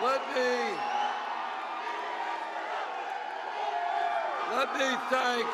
Let me thank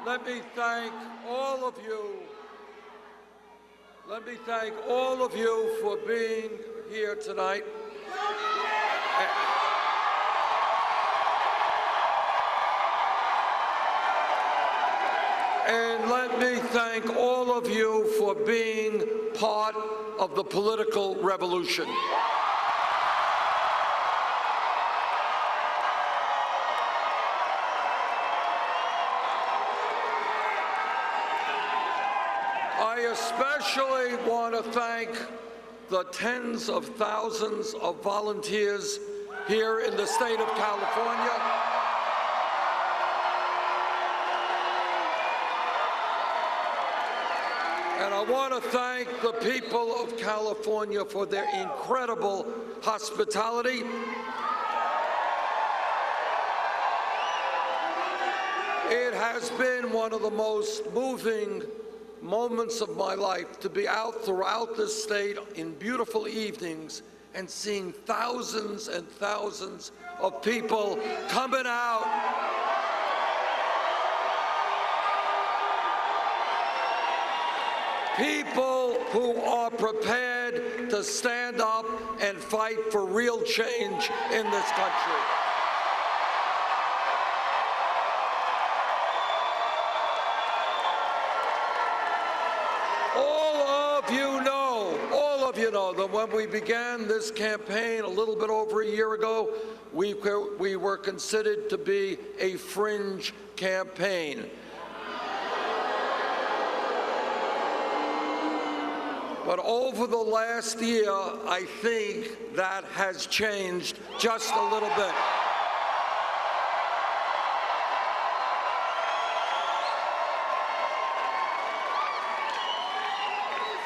Let me thank all of you. Let me thank all of you for being here tonight. And let me thank all of you for being part of the political revolution. I especially want to thank the tens of thousands of volunteers here in the state of California. And I want to thank the people of California for their incredible hospitality. It has been one of the most moving moments of my life to be out throughout this state in beautiful evenings and seeing thousands and thousands of people coming out people who are prepared to stand up and fight for real change in this country. You know that when we began this campaign a little bit over a year ago, we were considered to be a fringe campaign. But over the last year, I think that has changed just a little bit.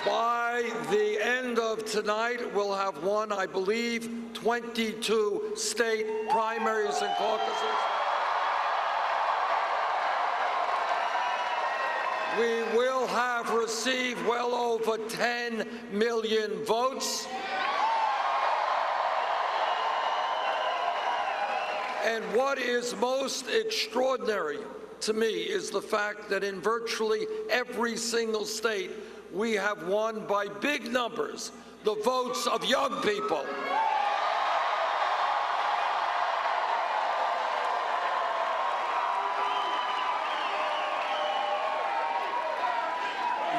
By the end of tonight, we'll have won, I believe, 22 state primaries and caucuses. We will have received well over 10 million votes. And what is most extraordinary to me is the fact that in virtually every single state, we have won by big numbers the votes of young people.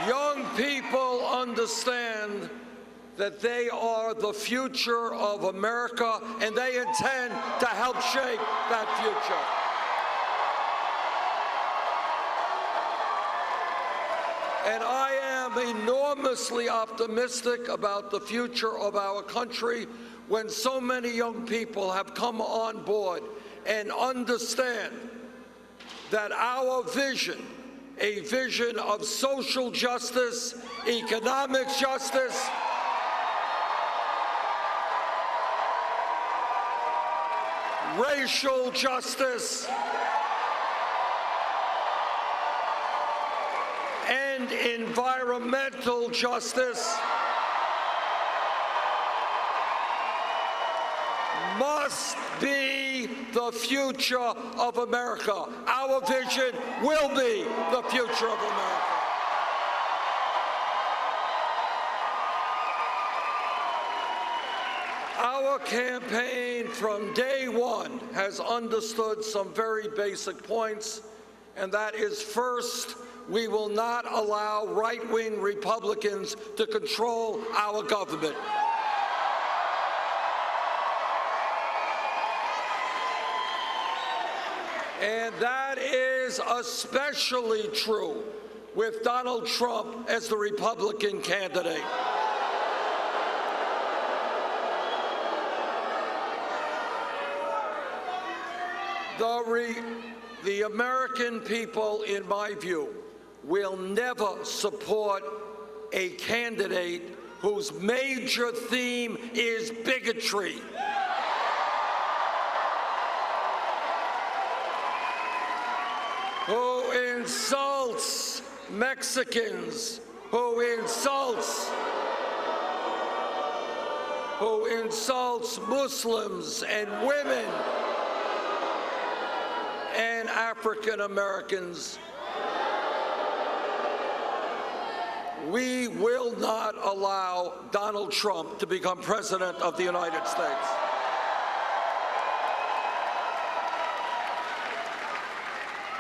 Young people understand that they are the future of America, and they intend to help shape that future. And I am enormously optimistic about the future of our country when so many young people have come on board and understand that our vision, a vision of social justice, economic justice, racial justice, and environmental justice must be the future of America. Our vision will be the future of America. Our campaign from day one has understood some very basic points, and that is, first, we will not allow right-wing Republicans to control our government. And that is especially true with Donald Trump as the Republican candidate. The American people, in my view, will never support a candidate whose major theme is bigotry. Who insults Mexicans, who insults Muslims and women and African Americans. We will not allow Donald Trump to become President of the United States.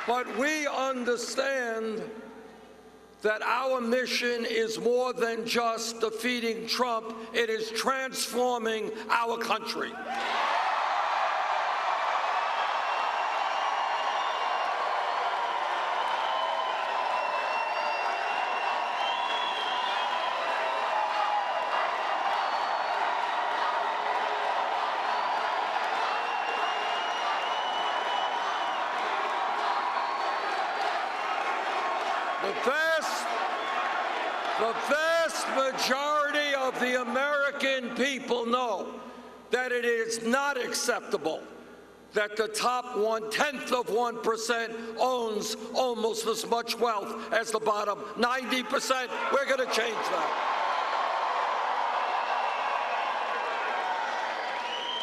But we understand that our mission is more than just defeating Trump. It is transforming our country. The vast majority of the American people know that it is not acceptable that the top 0.1% owns almost as much wealth as the bottom 90%. We're going to change that.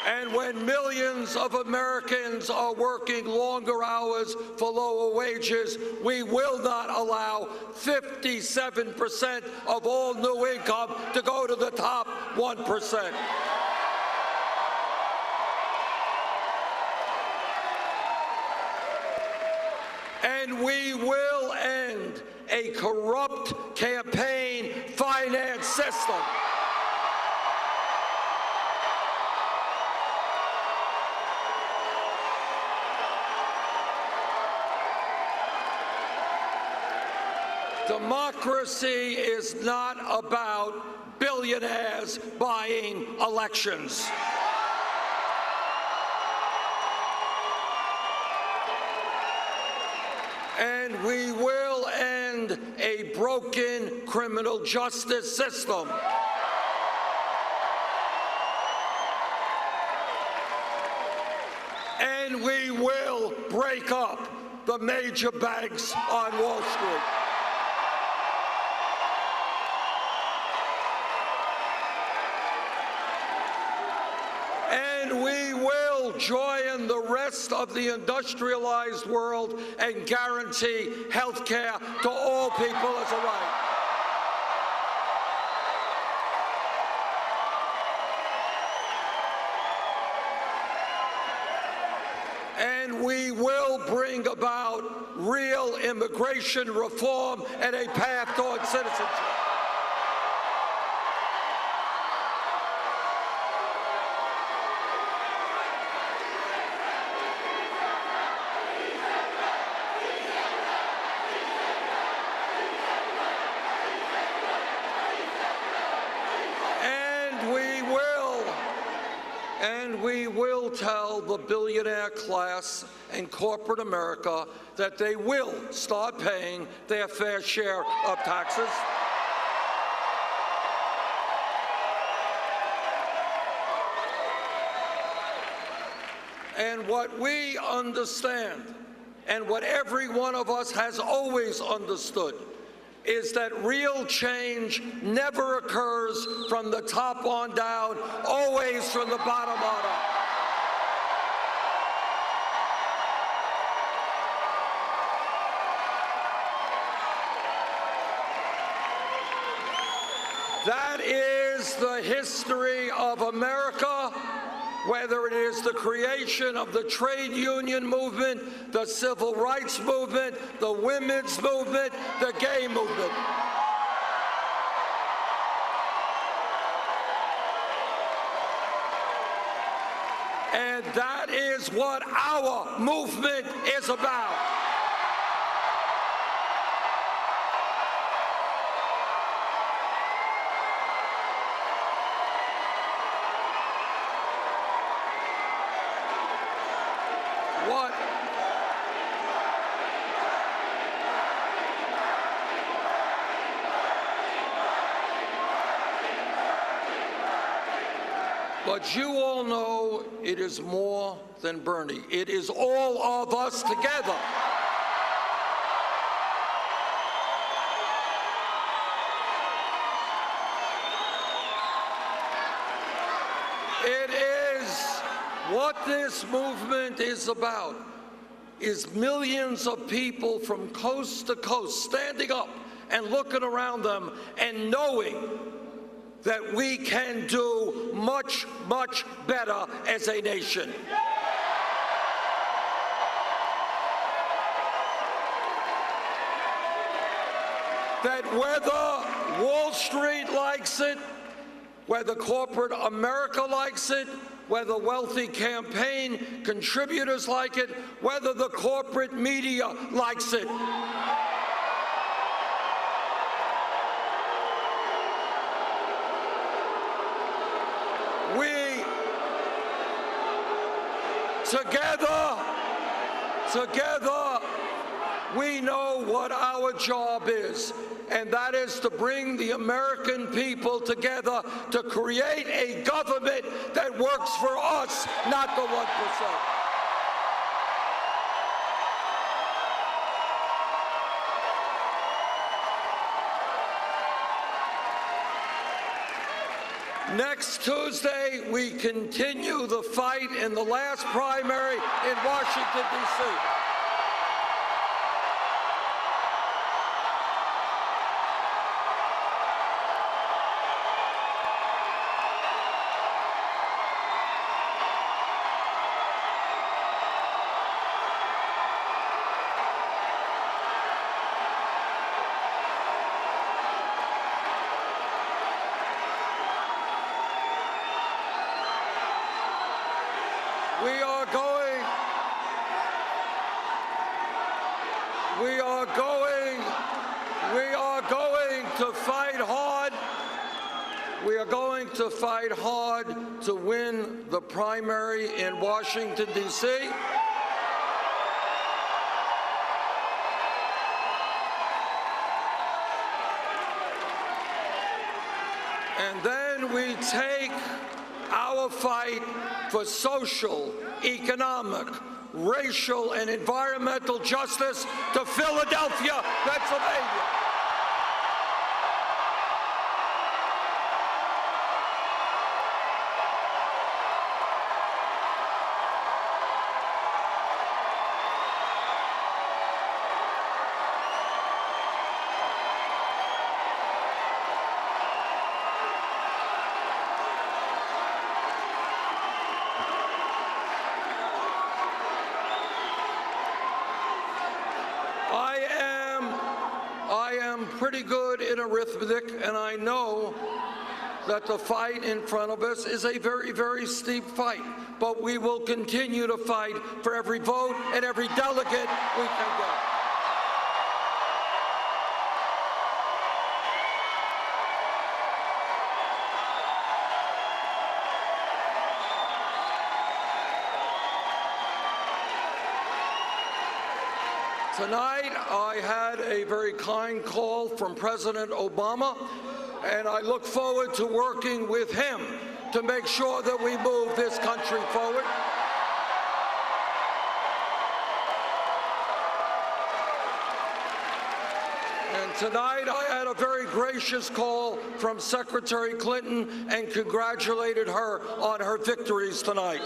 And when millions of Americans are working longer hours for lower wages, we will not allow 57% of all new income to go to the top 1%. And we will end a corrupt campaign finance system. Democracy is not about billionaires buying elections. And we will end a broken criminal justice system. And we will break up the major banks on Wall Street. And we will join the rest of the industrialized world and guarantee health care to all people as a right. And we will bring about real immigration reform and a path toward citizenship. And we will tell the billionaire class and corporate America that they will start paying their fair share of taxes. And what we understand, and what every one of us has always understood, is that real change never occurs from the top on down, always from the bottom on up. That is the history of America, whether it is the creation of the trade union movement, the civil rights movement, the women's movement, the gay movement. And that is what our movement is about. But you all know it is more than Bernie. It is all of us together. It is what this movement is about, is millions of people from coast to coast standing up and looking around them and knowing that we can do much, much better as a nation. That whether Wall Street likes it, whether corporate America likes it, whether wealthy campaign contributors like it, whether the corporate media likes it, Together, we know what our job is, and that is to bring the American people together to create a government that works for us, not the 1%. Next Tuesday, we continue the fight in the last primary in Washington, D.C. We are going to fight hard to win the primary in Washington, D.C. And then we take our fight for social, economic, racial, and environmental justice to Philadelphia, Pennsylvania. I am pretty good in arithmetic, and I know that the fight in front of us is a very, very steep fight. But we will continue to fight for every vote and every delegate we can get. Tonight, I had a very kind call from President Obama, and I look forward to working with him to make sure that we move this country forward. And tonight, I had a very gracious call from Secretary Clinton and congratulated her on her victories tonight.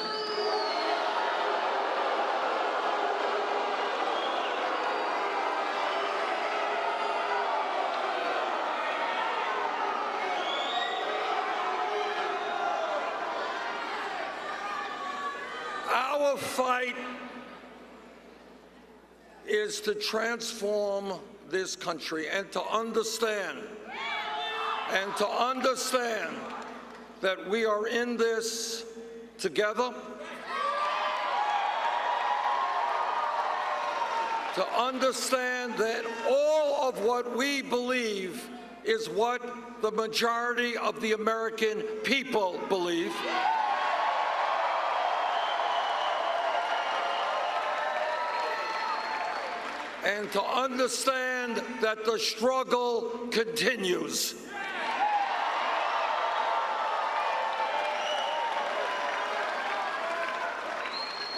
Our fight is to transform this country and to understand that we are in this together, to understand that all of what we believe is what the majority of the American people believe. And to understand that the struggle continues.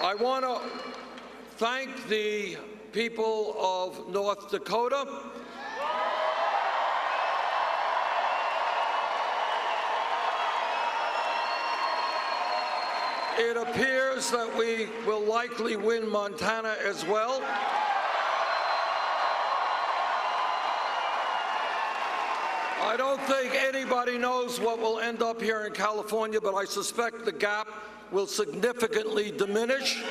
I want to thank the people of North Dakota. It appears that we will likely win Montana as well. I don't think anybody knows what will end up here in California, but I suspect the gap will significantly diminish.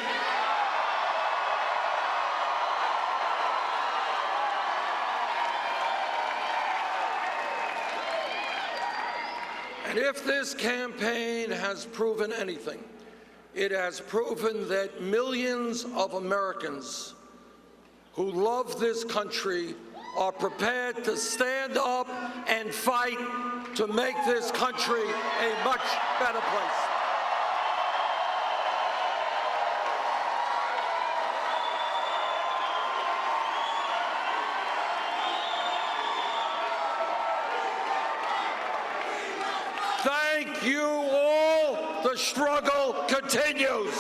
And if this campaign has proven anything, it has proven that millions of Americans who love this country are prepared to stand up and fight to make this country a much better place. Thank you all. The struggle continues.